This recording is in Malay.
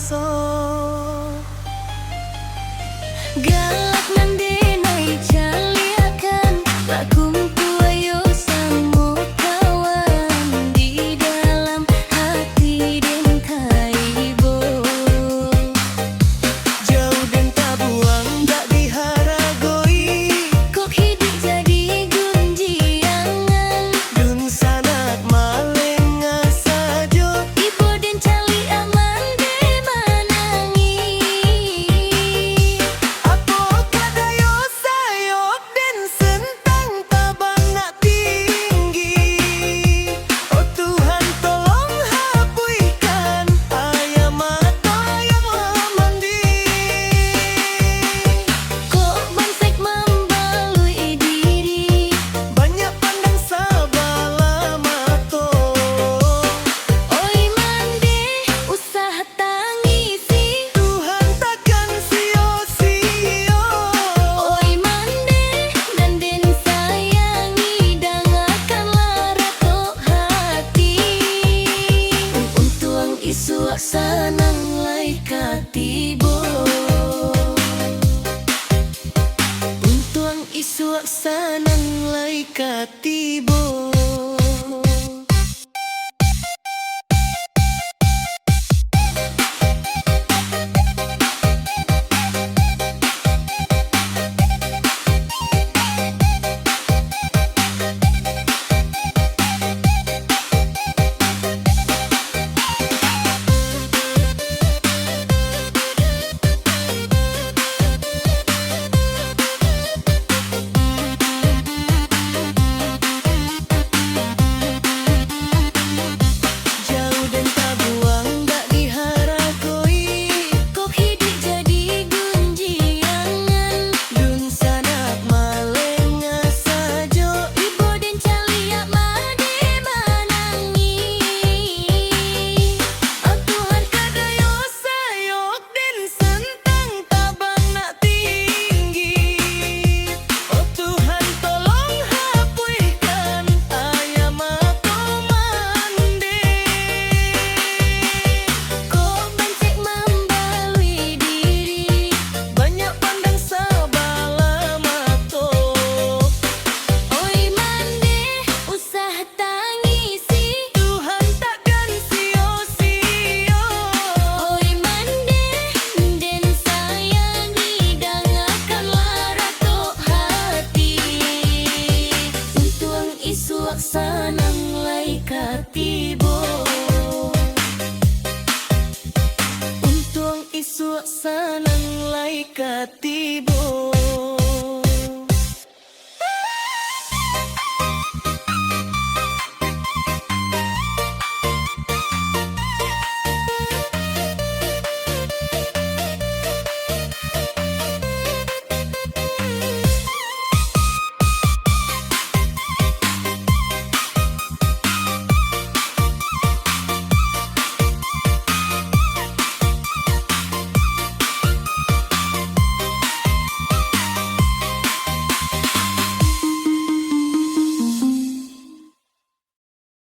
so galak nande nai caliakan tak kumpu ayo samo kawan di dalam hati den kaibo jauh dan tak buang tak diharagoi kok hidup jadi gunjiangan dun sanak maleng sajo ibu den cali aman de manangi apo kadayo sayok den sentang tabang nak tinggi oh Tuhan tolong hapuskan ayam mata yang mandi kok bansek membalui diri banyak pandang sabala mato oi mande usaha tangisi Tuhan takkan sio-sio oi mande dan den sayangi dangakanlah rato hati untuang isu aksanang lai katibo untuang isu aksanang lai katibo jauh dan tak buang tak diharagoi kok hidup jadi gunjiangan dun sanak maleng sajo ibu den caliak made manangi oh Tuhan kadayo sayok den sentang tabang nak tinggi oh Tuhan tolong hapuskan ayam mata mandi kok bancek membalui diri banyak pandang sabala mato oi mande usaha tangisi Tuhan takkan sio-sio oi mande den sayangi dangakanlah rato hati untuang isu aksanang lai katibo untuang isu aksanang lai katibo